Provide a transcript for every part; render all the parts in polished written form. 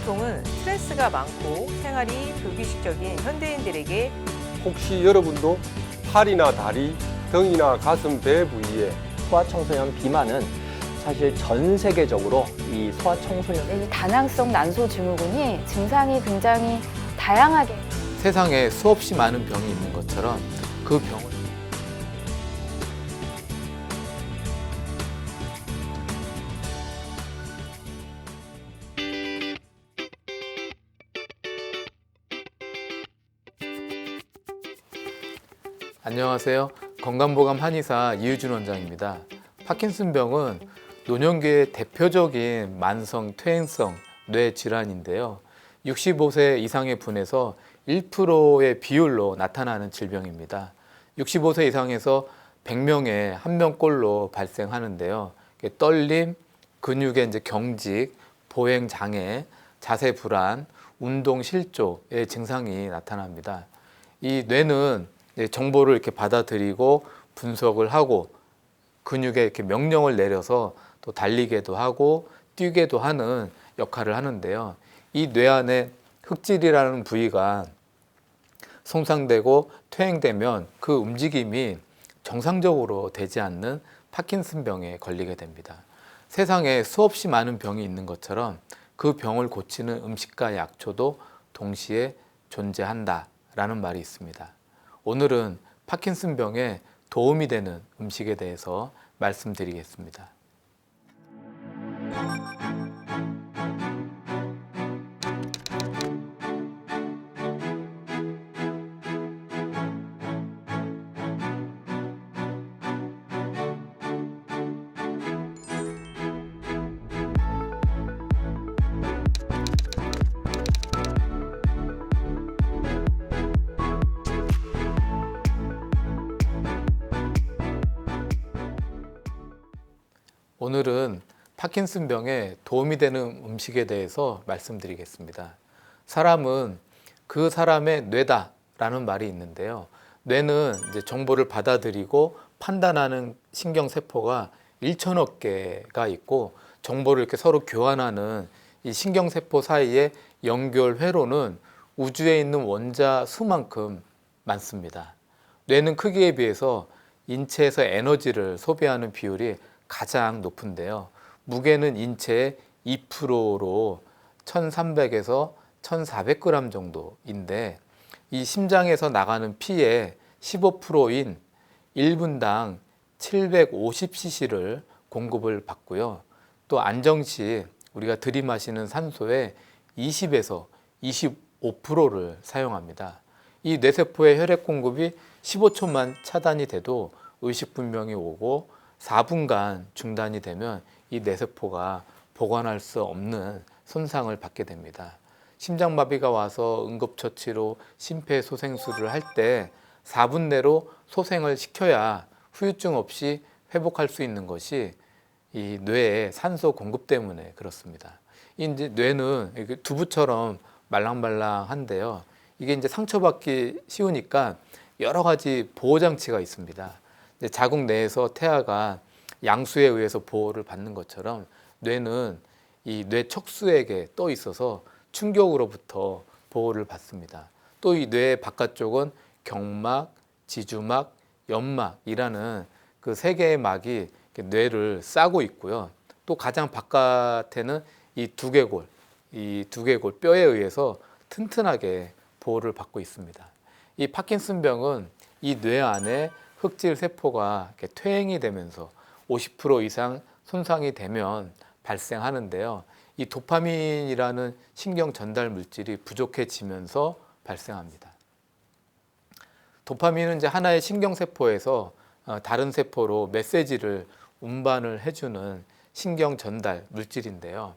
방송은 스트레스가 많고 생활이 불규칙적인 현대인들에게 혹시 여러분도 팔이나 다리, 등이나 가슴, 배 부위에 소아청소년 비만은 사실 전 세계적으로 이 소아청소년 이 다낭성 난소 증후군이 증상이 굉장히 다양하게 세상에 수없이 많은 병이 있는 것처럼 그 병을 안녕하세요. 건강보감 한의사 이유준 원장입니다. 파킨슨병은 노년기의 대표적인 만성 퇴행성 뇌 질환인데요. 65세 이상의 분에서 1%의 비율로 나타나는 질병입니다. 65세 이상에서 100명에 1명꼴로 발생하는데요. 떨림, 근육의 경직, 보행 장애, 자세 불안, 운동 실조의 증상이 나타납니다. 이 뇌는 정보를 이렇게 받아들이고 분석을 하고 근육에 이렇게 명령을 내려서 또 달리게도 하고 뛰게도 하는 역할을 하는데요. 이 뇌 안에 흑질이라는 부위가 손상되고 퇴행되면 그 움직임이 정상적으로 되지 않는 파킨슨병에 걸리게 됩니다. 세상에 수없이 많은 병이 있는 것처럼 그 병을 고치는 음식과 약초도 동시에 존재한다라는 말이 있습니다. 오늘은 파킨슨병에 도움이 되는 음식에 대해서 말씀드리겠습니다. 오늘은 파킨슨병에 도움이 되는 음식에 대해서 말씀드리겠습니다. 사람은 그 사람의 뇌다라는 말이 있는데요. 뇌는 이제 정보를 받아들이고 판단하는 신경세포가 1천억 개가 있고 정보를 이렇게 서로 교환하는 이 신경세포 사이의 연결 회로는 우주에 있는 원자 수만큼 많습니다. 뇌는 크기에 비해서 인체에서 에너지를 소비하는 비율이 가장 높은데요. 무게는 인체의 2%로 1300에서 1400g 정도인데 이 심장에서 나가는 피의 15%인 1분당 750cc를 공급을 받고요. 또 안정 시 우리가 들이마시는 산소의 20에서 25%를 사용합니다. 이 뇌세포의 혈액 공급이 15초만 차단이 돼도 의식분명이 오고 4분간 중단이 되면 이 뇌세포가 보관할 수 없는 손상을 받게 됩니다. 심장마비가 와서 응급처치로 심폐소생술을 할 때 4분 내로 소생을 시켜야 후유증 없이 회복할 수 있는 것이 이 뇌의 산소 공급 때문에 그렇습니다. 이제 뇌는 두부처럼 말랑말랑한데요. 이게 이제 상처받기 쉬우니까 여러 가지 보호장치가 있습니다. 자궁 내에서 태아가 양수에 의해서 보호를 받는 것처럼 뇌는 이 뇌 척수에게 떠 있어서 충격으로부터 보호를 받습니다. 또 이 뇌 바깥쪽은 경막, 지주막, 연막이라는 그 세 개의 막이 뇌를 싸고 있고요. 또 가장 바깥에는 이 두개골 뼈에 의해서 튼튼하게 보호를 받고 있습니다. 이 파킨슨병은 이 뇌 안에 흑질 세포가 퇴행이 되면서 50% 이상 손상이 되면 발생하는데요. 이 도파민이라는 신경 전달 물질이 부족해지면서 발생합니다. 도파민은 이제 하나의 신경 세포에서 다른 세포로 메시지를 운반을 해주는 신경 전달 물질인데요.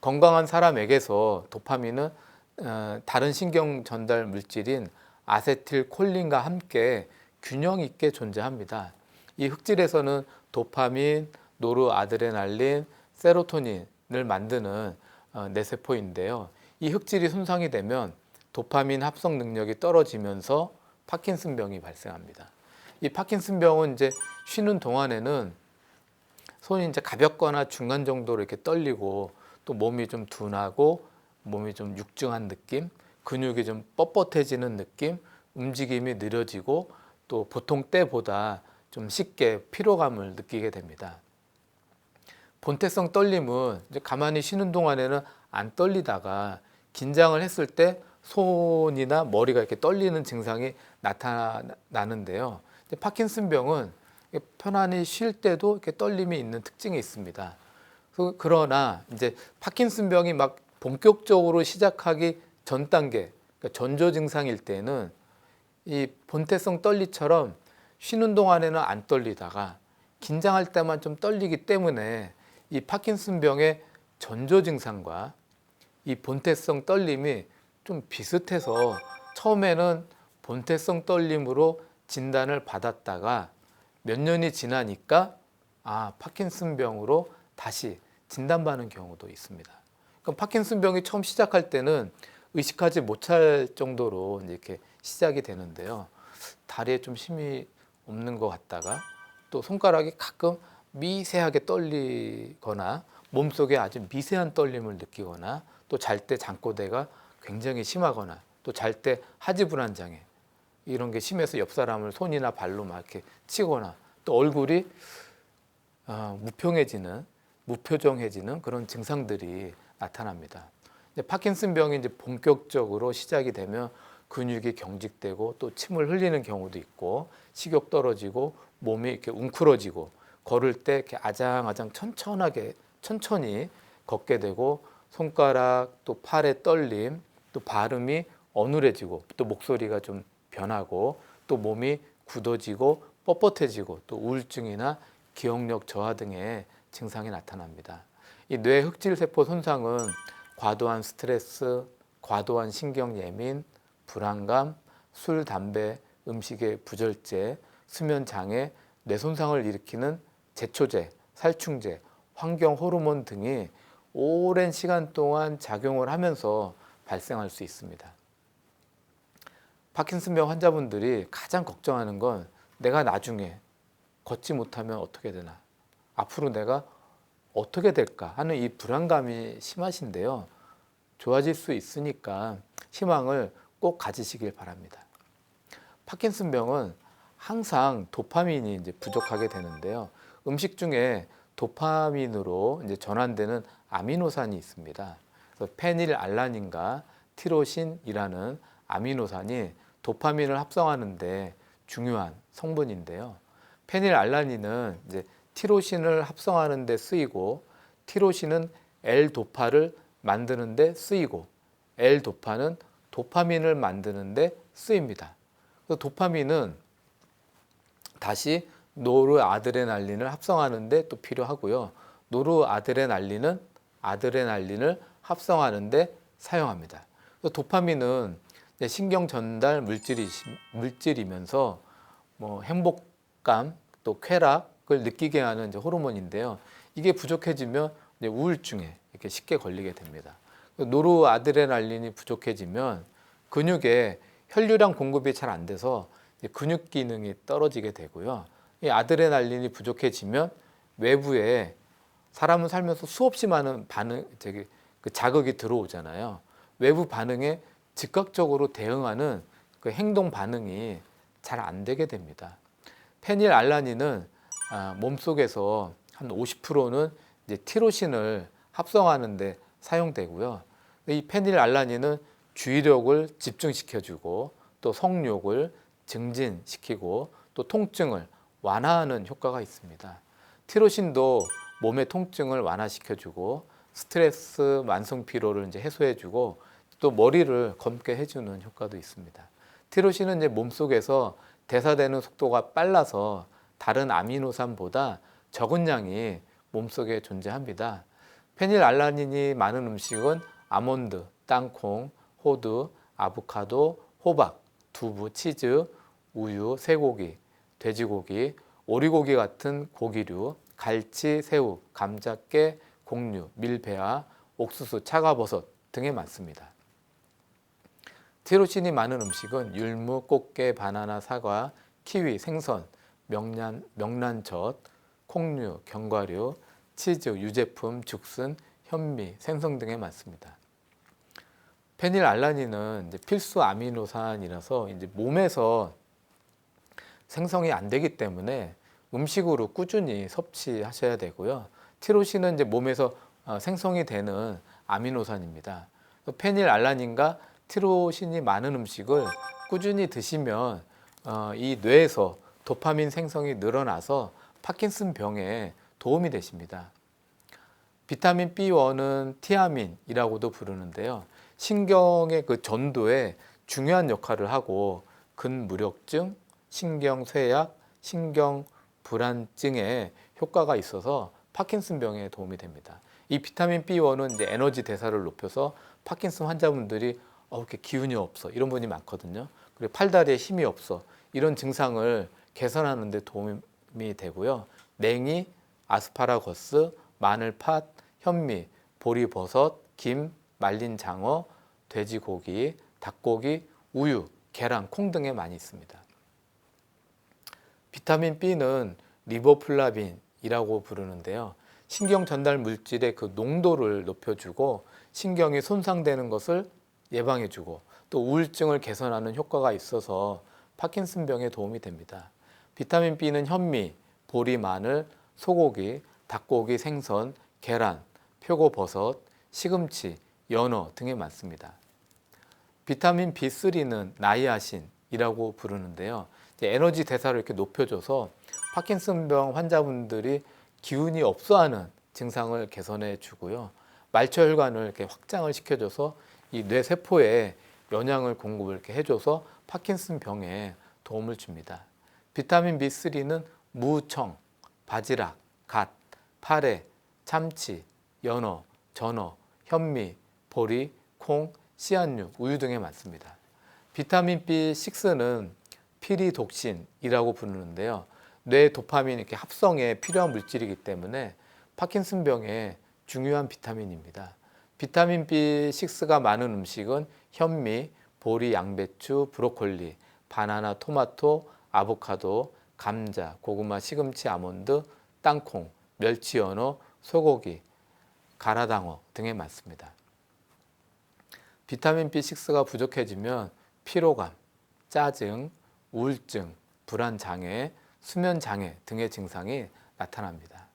건강한 사람에게서 도파민은 다른 신경 전달 물질인 아세틸콜린과 함께 균형 있게 존재합니다. 이 흑질에서는 도파민, 노르아드레날린, 세로토닌을 만드는 뇌세포인데요. 이 흑질이 손상이 되면 도파민 합성 능력이 떨어지면서 파킨슨병이 발생합니다. 이 파킨슨병은 이제 쉬는 동안에는 손이 이제 가볍거나 중간 정도로 이렇게 떨리고 또 몸이 좀 둔하고 몸이 좀 육중한 느낌, 근육이 좀 뻣뻣해지는 느낌, 움직임이 느려지고 또 보통 때보다 좀 쉽게 피로감을 느끼게 됩니다. 본태성 떨림은 이제 가만히 쉬는 동안에는 안 떨리다가 긴장을 했을 때 손이나 머리가 이렇게 떨리는 증상이 나타나는데요. 파킨슨병은 편안히 쉴 때도 이렇게 떨림이 있는 특징이 있습니다. 그러나 이제 파킨슨병이 막 본격적으로 시작하기 전 단계, 그러니까 전조 증상일 때는 이 본태성 떨리처럼 쉬는 동안에는 안 떨리다가 긴장할 때만 좀 떨리기 때문에 이 파킨슨병의 전조 증상과 이 본태성 떨림이 좀 비슷해서 처음에는 본태성 떨림으로 진단을 받았다가 몇 년이 지나니까 파킨슨병으로 다시 진단받는 경우도 있습니다. 그럼 파킨슨병이 처음 시작할 때는 의식하지 못할 정도로 이렇게 시작이 되는데요. 다리에 좀 힘이 없는 것 같다가 또 손가락이 가끔 미세하게 떨리거나 몸속에 아주 미세한 떨림을 느끼거나 또 잘 때 잠꼬대가 굉장히 심하거나 또 잘 때 하지불안장애 이런 게 심해서 옆 사람을 손이나 발로 막 이렇게 치거나 또 얼굴이 무표정해지는 그런 증상들이 나타납니다. 파킨슨병이 이제 본격적으로 시작이 되면 근육이 경직되고 또 침을 흘리는 경우도 있고 식욕 떨어지고 몸이 이렇게 웅크러지고 걸을 때 이렇게 아장아장 천천히 걷게 되고 손가락 또 팔의 떨림 또 발음이 어눌해지고 또 목소리가 좀 변하고 또 몸이 굳어지고 뻣뻣해지고 또 우울증이나 기억력 저하 등의 증상이 나타납니다. 이 뇌 흑질 세포 손상은 과도한 스트레스, 과도한 신경 예민, 불안감, 술, 담배, 음식의 부절제, 수면 장애, 뇌 손상을 일으키는 제초제, 살충제, 환경 호르몬 등이 오랜 시간 동안 작용을 하면서 발생할 수 있습니다. 파킨슨병 환자분들이 가장 걱정하는 건 내가 나중에 걷지 못하면 어떻게 되나, 앞으로 내가 어떻게 될까 하는 이 불안감이 심하신데요. 좋아질 수 있으니까 희망을 꼭 가지시길 바랍니다. 파킨슨병은 항상 도파민이 이제 부족하게 되는데요. 음식 중에 도파민으로 이제 전환되는 아미노산이 있습니다. 그래서 페닐알라닌과 티로신이라는 아미노산이 도파민을 합성하는데 중요한 성분인데요. 페닐알라닌은 이제 티로신을 합성하는 데 쓰이고 티로신은 L도파를 만드는 데 쓰이고 L도파는 도파민을 만드는 데 쓰입니다. 그래서 도파민은 다시 노르아드레날린을 합성하는 데 또 필요하고요. 노르아드레날린은 아드레날린을 합성하는 데 사용합니다. 그래서 도파민은 신경 전달 물질이면서 행복감 또 쾌락을 느끼게 하는 호르몬인데요. 이게 부족해지면 우울증에 이렇게 쉽게 걸리게 됩니다. 노르아드레날린이 부족해지면 근육에 혈류량 공급이 잘 안 돼서 근육 기능이 떨어지게 되고요. 이 아드레날린이 부족해지면 외부에 사람은 살면서 수없이 많은 자극이 들어오잖아요. 외부 반응에 즉각적으로 대응하는 그 행동 반응이 잘 안 되게 됩니다. 페닐알라닌은 몸속에서 한 50%는 이제 티로신을 합성하는 데 사용되고요. 이 페닐알라닌은 주의력을 집중시켜주고 또 성욕을 증진시키고 또 통증을 완화하는 효과가 있습니다. 티로신도 몸의 통증을 완화시켜주고 스트레스, 만성 피로를 이제 해소해주고 또 머리를 검게 해주는 효과도 있습니다. 티로신은 이제 몸속에서 대사되는 속도가 빨라서 다른 아미노산보다 적은 양이 몸속에 존재합니다. 페닐알라닌이 많은 음식은 아몬드, 땅콩, 호두, 아보카도, 호박, 두부, 치즈, 우유, 쇠고기, 돼지고기, 오리고기 같은 고기류, 갈치, 새우, 감자깨, 곡류, 밀배아, 옥수수, 차가버섯 등에 많습니다. 티로신이 많은 음식은 율무, 꽃게, 바나나, 사과, 키위, 생선, 명란젓, 콩류, 견과류, 치즈, 유제품, 죽순, 현미, 생선 등에 많습니다. 페닐알라닌은 이제 필수 아미노산이라서 이제 몸에서 생성이 안 되기 때문에 음식으로 꾸준히 섭취하셔야 되고요. 티로신은 이제 몸에서 생성이 되는 아미노산입니다. 페닐알라닌과 티로신이 많은 음식을 꾸준히 드시면 이 뇌에서 도파민 생성이 늘어나서 파킨슨 병에 도움이 되십니다. 비타민 B1은 티아민이라고도 부르는데요. 신경의 그 전도에 중요한 역할을 하고 근무력증, 신경쇠약, 신경불안증에 효과가 있어서 파킨슨 병에 도움이 됩니다. 이 비타민 B1은 이제 에너지 대사를 높여서 파킨슨 환자분들이 이렇게 기운이 없어 이런 분이 많거든요. 그리고 팔다리에 힘이 없어 이런 증상을 개선하는 데 도움이 되고요. 냉이, 아스파라거스, 마늘팥, 현미, 보리버섯, 김, 말린 장어, 돼지고기, 닭고기, 우유, 계란, 콩 등에 많이 있습니다. 비타민 B는 리보플라빈이라고 부르는데요. 신경 전달 물질의 그 농도를 높여주고 신경이 손상되는 것을 예방해주고 또 우울증을 개선하는 효과가 있어서 파킨슨 병에 도움이 됩니다. 비타민 B는 현미, 보리, 마늘, 소고기, 닭고기, 생선, 계란, 표고버섯, 시금치, 연어 등에 많습니다. 비타민 B3는 나이아신이라고 부르는데요. 에너지 대사를 이렇게 높여줘서 파킨슨병 환자분들이 기운이 없어하는 증상을 개선해 주고요. 말초혈관을 이렇게 확장을 시켜줘서 이 뇌 세포에 영양을 공급을 이렇게 해줘서 파킨슨 병에 도움을 줍니다. 비타민 B3는 무청, 바지락, 갓, 파래, 참치, 연어, 전어, 현미, 보리, 콩, 씨앗육, 우유 등에 많습니다. 비타민 B6는 피리독신이라고 부르는데요. 뇌 도파민 이렇게 합성에 필요한 물질이기 때문에 파킨슨 병에 중요한 비타민입니다. 비타민 B6가 많은 음식은 현미, 보리, 양배추, 브로콜리, 바나나, 토마토, 아보카도, 감자, 고구마, 시금치, 아몬드, 땅콩, 멸치, 연어, 소고기, 가라당어 등에 많습니다. 비타민 B6가 부족해지면 피로감, 짜증, 우울증, 불안장애, 수면장애 등의 증상이 나타납니다.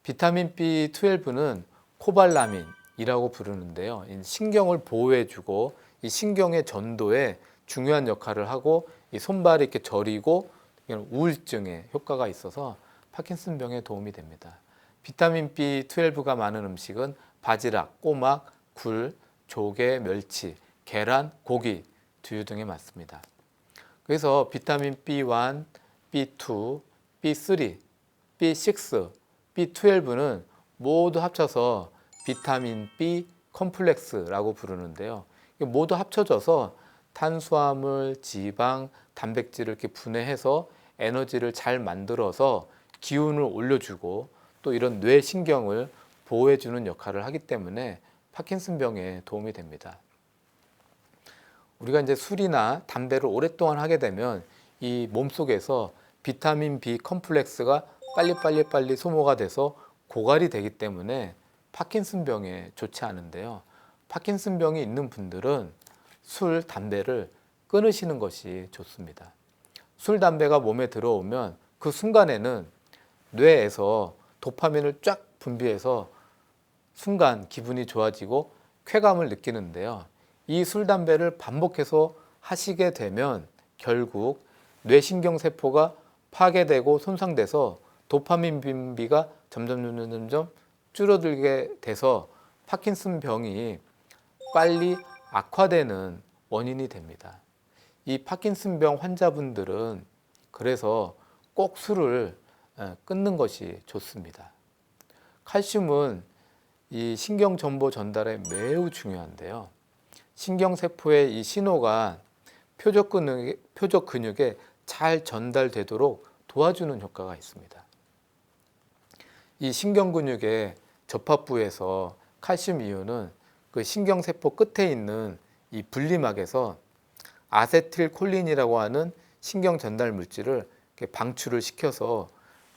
비타민 B12는 코발라민이라고 부르는데요. 신경을 보호해주고 이 신경의 전도에 중요한 역할을 하고 이 손발이 이렇게 저리고 우울증에 효과가 있어서 파킨슨 병에 도움이 됩니다. 비타민 B12가 많은 음식은 바지락, 꼬막, 굴, 조개, 멸치, 계란, 고기, 두유 등에 많습니다. 그래서 비타민 B1, B2, B3, B6, B12는 모두 합쳐서 비타민 B 컴플렉스라고 부르는데요. 모두 합쳐져서 탄수화물, 지방, 단백질을 이렇게 분해해서 에너지를 잘 만들어서 기운을 올려주고 또 이런 뇌신경을 보호해주는 역할을 하기 때문에 파킨슨 병에 도움이 됩니다. 우리가 이제 술이나 담배를 오랫동안 하게 되면 이 몸속에서 비타민 B 컴플렉스가 빨리 소모가 돼서 고갈이 되기 때문에 파킨슨 병에 좋지 않은데요. 파킨슨 병이 있는 분들은 술, 담배를 끊으시는 것이 좋습니다. 술, 담배가 몸에 들어오면 그 순간에는 뇌에서 도파민을 쫙 분비해서 순간 기분이 좋아지고 쾌감을 느끼는데요. 이 술, 담배를 반복해서 하시게 되면 결국 뇌신경세포가 파괴되고 손상돼서 도파민 분비가 점점 줄어들게 돼서 파킨슨 병이 빨리 악화되는 원인이 됩니다. 이 파킨슨 병 환자분들은 그래서 꼭 술을 끊는 것이 좋습니다. 칼슘은 이 신경 정보 전달에 매우 중요한데요. 신경세포의 이 신호가 표적 근육에 잘 전달되도록 도와주는 효과가 있습니다. 이 신경근육의 접합부에서 칼슘 이온은 그 신경세포 끝에 있는 이 분리막에서 아세틸콜린이라고 하는 신경 전달 물질을 이렇게 방출을 시켜서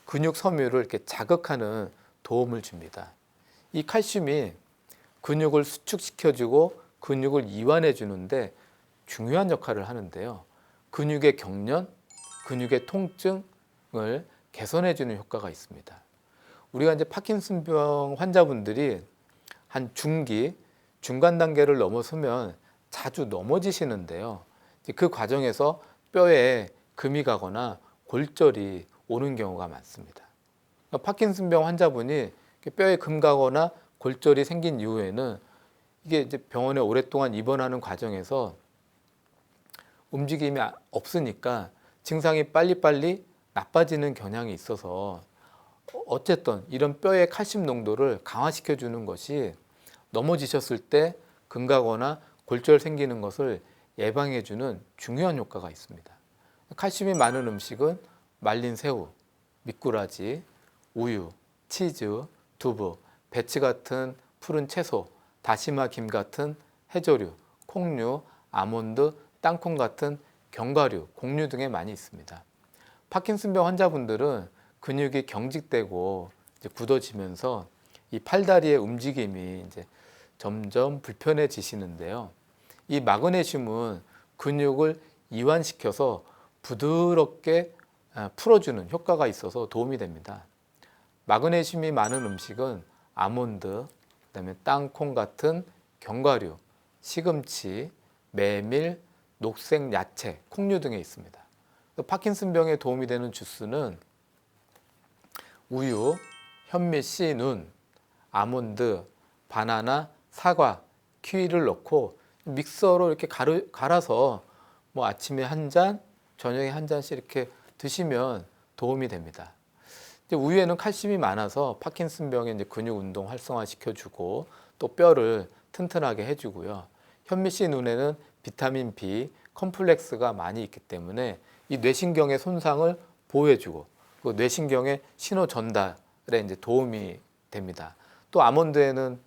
근육 섬유를 이렇게 자극하는 도움을 줍니다. 이 칼슘이 근육을 수축시켜주고 근육을 이완해 주는데 중요한 역할을 하는데요. 근육의 경련, 근육의 통증을 개선해 주는 효과가 있습니다. 우리가 이제 파킨슨병 환자분들이 한 중기, 중간 단계를 넘어서면 자주 넘어지시는데요. 그 과정에서 뼈에 금이 가거나 골절이 오는 경우가 많습니다. 파킨슨병 환자분이 뼈에 금 가거나 골절이 생긴 이후에는 이게 이제 병원에 오랫동안 입원하는 과정에서 움직임이 없으니까 증상이 빨리빨리 나빠지는 경향이 있어서 어쨌든 이런 뼈의 칼슘 농도를 강화시켜 주는 것이 넘어지셨을 때 금 가거나 골절 생기는 것을 예방해 주는 중요한 효과가 있습니다. 칼슘이 많은 음식은 말린 새우, 미꾸라지, 우유, 치즈, 두부, 배치 같은 푸른 채소, 다시마 김 같은 해조류, 콩류, 아몬드, 땅콩 같은 견과류, 곡류 등에 많이 있습니다. 파킨슨병 환자분들은 근육이 경직되고 이제 굳어지면서 이 팔다리의 움직임이 이제 점점 불편해지시는데요. 이 마그네슘은 근육을 이완시켜서 부드럽게 풀어주는 효과가 있어서 도움이 됩니다. 마그네슘이 많은 음식은 아몬드, 그다음에 땅콩 같은 견과류, 시금치, 메밀, 녹색 야채, 콩류 등에 있습니다. 파킨슨병에 도움이 되는 주스는 우유, 현미 씨 눈, 아몬드, 바나나, 사과, 키위를 넣고 믹서로 이렇게 갈아서 뭐 아침에 한 잔, 저녁에 한 잔씩 이렇게 드시면 도움이 됩니다. 이제 우유에는 칼슘이 많아서 파킨슨병의 이제 근육 운동 활성화 시켜주고 또 뼈를 튼튼하게 해주고요. 현미 씨 눈에는 비타민 B, 컴플렉스가 많이 있기 때문에 이 뇌신경의 손상을 보호해주고 그 뇌신경의 신호 전달에 이제 도움이 됩니다. 또 아몬드에는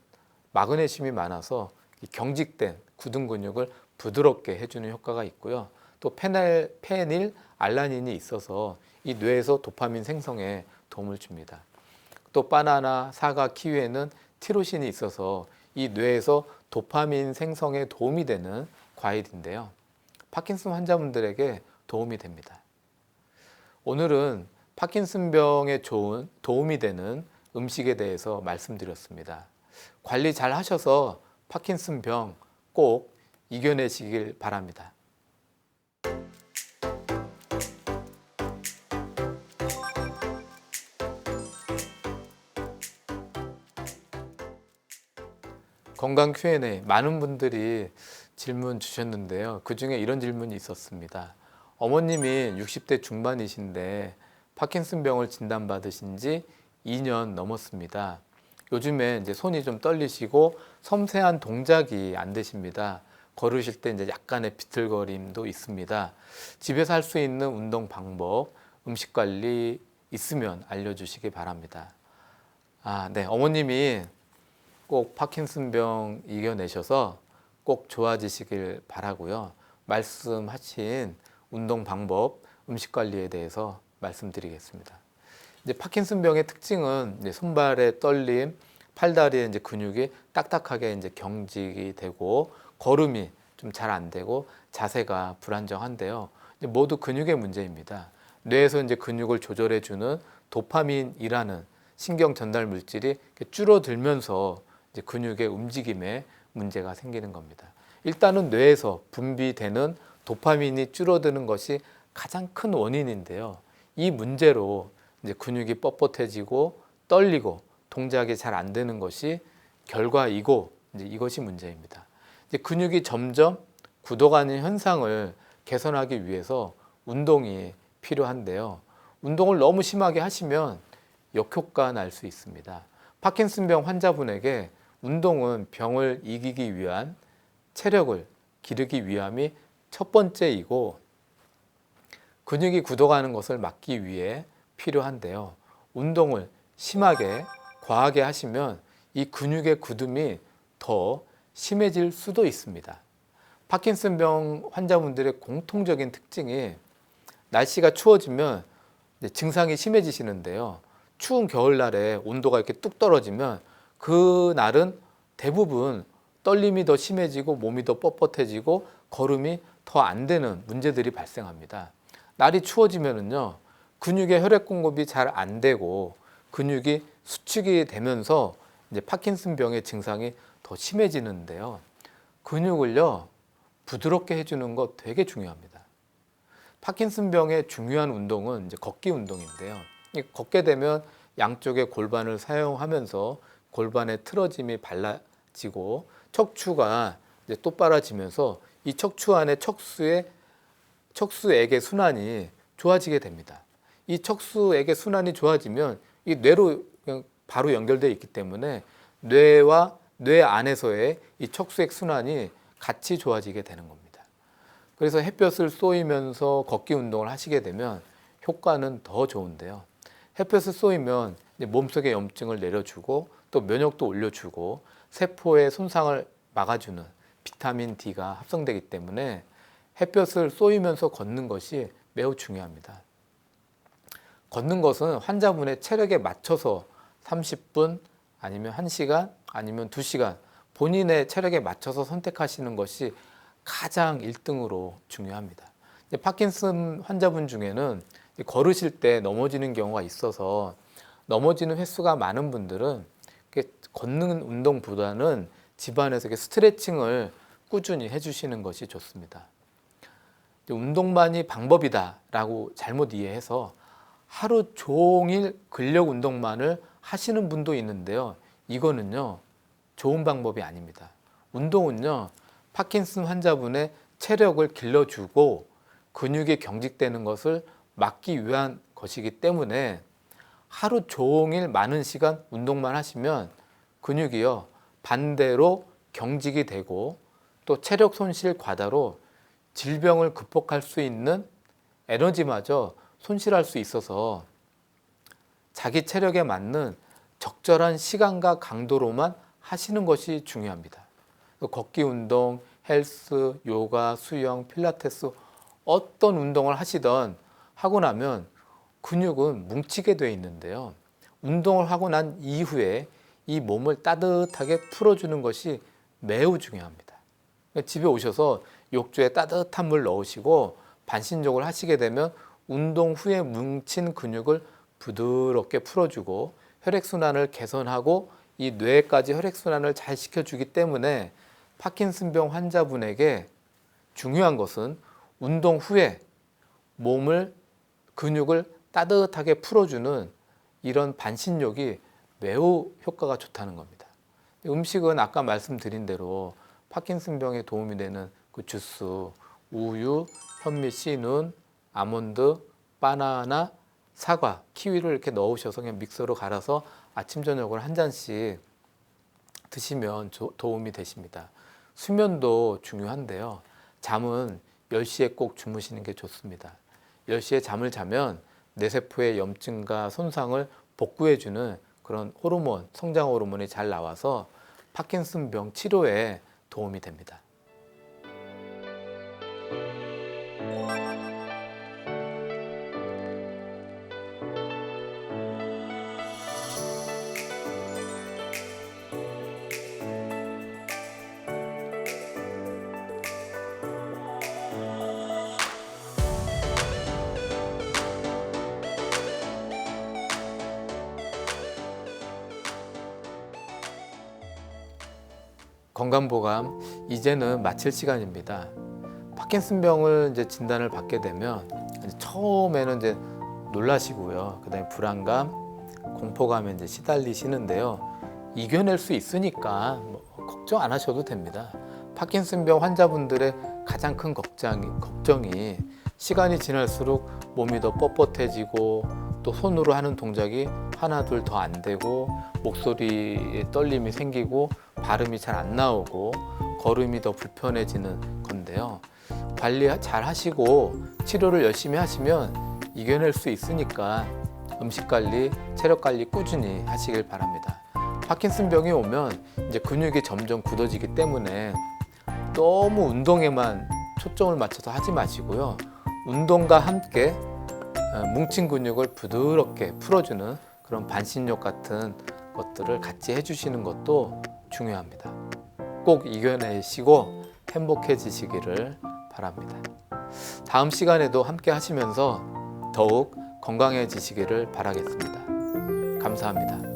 마그네슘이 많아서 경직된 굳은 근육을 부드럽게 해주는 효과가 있고요. 또 페닐 알라닌이 있어서 이 뇌에서 도파민 생성에 도움을 줍니다. 또 바나나, 사과, 키위에는 티로신이 있어서 이 뇌에서 도파민 생성에 도움이 되는 과일인데요. 파킨슨 환자분들에게 도움이 됩니다. 오늘은 파킨슨병에 좋은 도움이 되는 음식에 대해서 말씀드렸습니다. 관리 잘 하셔서 파킨슨병 꼭 이겨내시길 바랍니다. 건강 Q&A 많은 분들이 질문 주셨는데요. 그중에 이런 질문이 있었습니다. 어머님이 60대 중반이신데 파킨슨병을 진단받으신 지 2년 넘었습니다. 요즘에 이제 손이 좀 떨리시고 섬세한 동작이 안 되십니다. 걸으실 때 이제 약간의 비틀거림도 있습니다. 집에서 할 수 있는 운동 방법, 음식 관리 있으면 알려주시기 바랍니다. 네, 어머님이 꼭 파킨슨병 이겨내셔서 꼭 좋아지시길 바라고요. 말씀하신 운동 방법, 음식 관리에 대해서 말씀드리겠습니다. 이제 파킨슨병의 특징은 이제 손발의 떨림, 팔다리의 이제 근육이 딱딱하게 이제 경직이 되고 걸음이 좀 잘 안 되고 자세가 불안정한데요. 이제 모두 근육의 문제입니다. 뇌에서 이제 근육을 조절해 주는 도파민이라는 신경 전달 물질이 줄어들면서 이제 근육의 움직임에 문제가 생기는 겁니다. 일단은 뇌에서 분비되는 도파민이 줄어드는 것이 가장 큰 원인인데요. 이 문제로 이제 근육이 뻣뻣해지고 떨리고 동작이 잘 안 되는 것이 결과이고 이제 이것이 문제입니다. 이제 근육이 점점 굳어가는 현상을 개선하기 위해서 운동이 필요한데요. 운동을 너무 심하게 하시면 역효과 날 수 있습니다. 파킨슨병 환자분에게 운동은 병을 이기기 위한 체력을 기르기 위함이 첫 번째이고 근육이 굳어가는 것을 막기 위해 필요한데요. 운동을 심하게 과하게 하시면 이 근육의 굳음이 더 심해질 수도 있습니다. 파킨슨병 환자분들의 공통적인 특징이 날씨가 추워지면 증상이 심해지시는데요. 추운 겨울날에 온도가 이렇게 뚝 떨어지면 그 날은 대부분 떨림이 더 심해지고 몸이 더 뻣뻣해지고 걸음이 더 안 되는 문제들이 발생합니다. 날이 추워지면은요, 근육의 혈액 공급이 잘 안 되고 근육이 수축이 되면서 이제 파킨슨병의 증상이 더 심해지는데요. 근육을요, 부드럽게 해주는 거 되게 중요합니다. 파킨슨병의 중요한 운동은 이제 걷기 운동인데요. 걷게 되면 양쪽의 골반을 사용하면서 골반의 틀어짐이 발라지고 척추가 이제 똑바라지면서 이 척추 안에 척수액의 순환이 좋아지게 됩니다. 이 척수액의 순환이 좋아지면 이 뇌로 그냥 바로 연결되어 있기 때문에 뇌와 뇌 안에서의 이 척수액 순환이 같이 좋아지게 되는 겁니다. 그래서 햇볕을 쏘이면서 걷기 운동을 하시게 되면 효과는 더 좋은데요. 햇볕을 쏘이면 몸속의 염증을 내려주고 또 면역도 올려주고 세포의 손상을 막아주는 비타민 D가 합성되기 때문에 햇볕을 쏘이면서 걷는 것이 매우 중요합니다. 걷는 것은 환자분의 체력에 맞춰서 30분 아니면 1시간 아니면 2시간 본인의 체력에 맞춰서 선택하시는 것이 가장 1등으로 중요합니다. 파킨슨 환자분 중에는 걸으실 때 넘어지는 경우가 있어서 넘어지는 횟수가 많은 분들은 걷는 운동보다는 집안에서 스트레칭을 꾸준히 해주시는 것이 좋습니다. 운동만이 방법이다라고 잘못 이해해서 하루 종일 근력 운동만을 하시는 분도 있는데요. 이거는요, 좋은 방법이 아닙니다. 운동은요, 파킨슨 환자분의 체력을 길러주고 근육이 경직되는 것을 막기 위한 것이기 때문에 하루 종일 많은 시간 운동만 하시면 근육이요, 반대로 경직이 되고 또 체력 손실 과다로 질병을 극복할 수 있는 에너지마저 손실할 수 있어서 자기 체력에 맞는 적절한 시간과 강도로만 하시는 것이 중요합니다. 걷기 운동, 헬스, 요가, 수영, 필라테스 어떤 운동을 하시던 하고 나면 근육은 뭉치게 되어 있는데요. 운동을 하고 난 이후에 이 몸을 따뜻하게 풀어주는 것이 매우 중요합니다. 집에 오셔서 욕조에 따뜻한 물 넣으시고 반신욕을 하시게 되면 운동 후에 뭉친 근육을 부드럽게 풀어주고 혈액순환을 개선하고 이 뇌까지 혈액순환을 잘 시켜주기 때문에 파킨슨병 환자분에게 중요한 것은 운동 후에 몸을 근육을 따뜻하게 풀어주는 이런 반신욕이 매우 효과가 좋다는 겁니다. 음식은 아까 말씀드린 대로 파킨슨병에 도움이 되는 그 주스, 우유, 현미 씨눈, 아몬드, 바나나, 사과, 키위를 이렇게 넣으셔서 그냥 믹서로 갈아서 아침 저녁을 한 잔씩 드시면 도움이 되십니다. 수면도 중요한데요. 잠은 10시에 꼭 주무시는 게 좋습니다. 10시에 잠을 자면 뇌세포의 염증과 손상을 복구해주는 그런 호르몬, 성장 호르몬이 잘 나와서 파킨슨병 치료에 도움이 됩니다. 건강보감 이제는 마칠 시간입니다. 파킨슨병을 이제 진단을 받게 되면 처음에는 이제 놀라시고요. 그다음에 불안감, 공포감에 이제 시달리시는데요. 이겨낼 수 있으니까 걱정 안 하셔도 됩니다. 파킨슨병 환자분들의 가장 큰 걱정이 시간이 지날수록 몸이 더 뻣뻣해지고 또 손으로 하는 동작이 하나 둘 더 안 되고 목소리에 떨림이 생기고 발음이 잘 안 나오고 걸음이 더 불편해지는 건데요. 관리 잘 하시고 치료를 열심히 하시면 이겨낼 수 있으니까 음식 관리, 체력 관리 꾸준히 하시길 바랍니다. 파킨슨병이 오면 이제 근육이 점점 굳어지기 때문에 너무 운동에만 초점을 맞춰서 하지 마시고요. 운동과 함께 뭉친 근육을 부드럽게 풀어주는 그런 반신욕 같은 것들을 같이 해주시는 것도 중요합니다. 꼭 이겨내시고 행복해지시기를 바랍니다. 다음 시간에도 함께 하시면서 더욱 건강해지시기를 바라겠습니다. 감사합니다.